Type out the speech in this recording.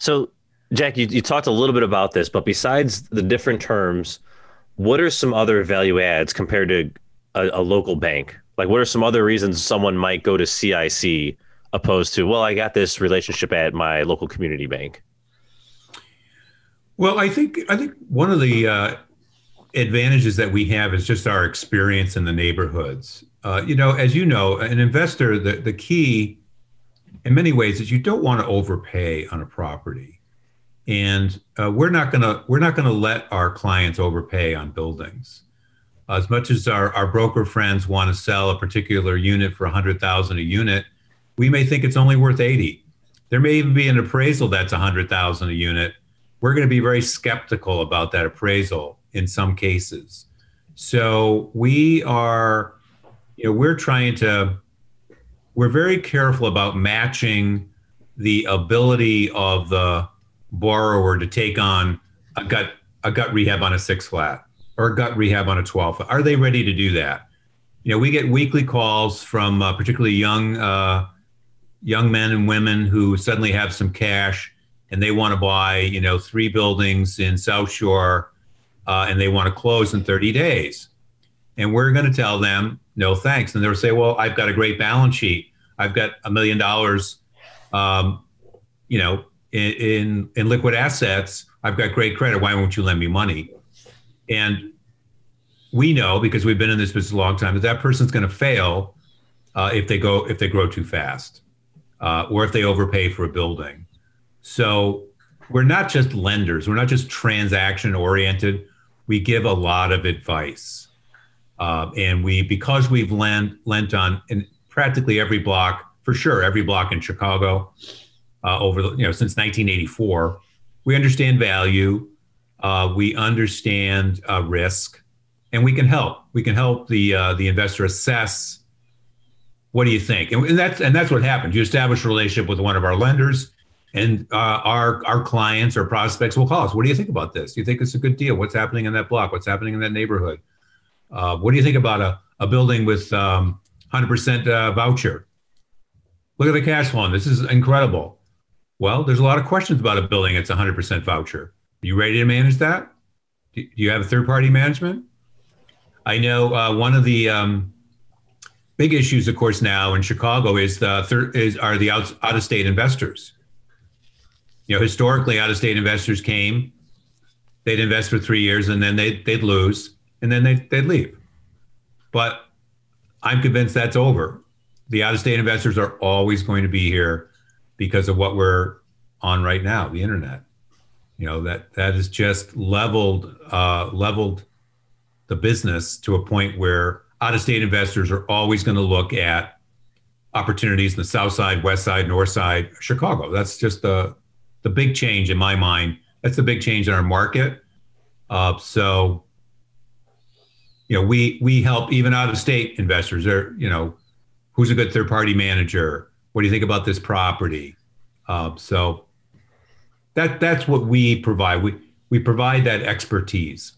So, Jack, you talked a little bit about this, but besides the different terms, what are some other value adds compared to a local bank? Like, what are some other reasons someone might go to CIC opposed to, well, I got this relationship at my local community bank? Well, I think one of the advantages that we have is just our experience in the neighborhoods. As you know, an investor, the key in many ways is you don't want to overpay on a property, and we're not gonna let our clients overpay on buildings. As much as our broker friends want to sell a particular unit for 100,000 a unit, we may think it's only worth 80. There may even be an appraisal that's 100,000 a unit. We're going to be very skeptical about that appraisal in some cases. So we're very careful about matching the ability of the borrower to take on a gut rehab on a 6 flat or a gut rehab on a 12 flat. Are they ready to do that? We get weekly calls from particularly young men and women who suddenly have some cash and they want to buy, 3 buildings in South Shore, and they want to close in 30 days. And we're going to tell them, no, thanks. And they'll say, well, I've got a great balance sheet. I've got $1 million, in liquid assets. I've got great credit. Why won't you lend me money? And we know, because we've been in this business a long time, that person's going to fail if they grow too fast, or if they overpay for a building. So we're not just lenders. We're not just transaction oriented. We give a lot of advice, and because we've lent on in practically every block, for sure every block in Chicago, since 1984, we understand value, we understand risk, and we can help. We can help the investor assess. What do you think? And that's what happens. You establish a relationship with one of our lenders, and our clients or prospects will call us. What do you think about this? Do you think it's a good deal? What's happening in that block? What's happening in that neighborhood? What do you think about a building with 100% voucher? Look at the cash flow. This is incredible. Well, there's a lot of questions about a building that's 100% voucher. Are you ready to manage that? Do you have a third-party management? I know one of the big issues, of course, now in Chicago are the out-of-state investors. Historically, out-of-state investors came, they'd invest for 3 years, and then they'd lose, and then they'd leave. But I'm convinced that's over. The out-of-state investors are always going to be here because of what we're on right now, the internet. That has just leveled the business to a point where out-of-state investors are always going to look at opportunities in the South Side, West Side, North Side, Chicago. That's just the big change in my mind. That's the big change in our market. We help even out-of-state investors. Who's a good third-party manager? What do you think about this property? So that's what we provide. We provide that expertise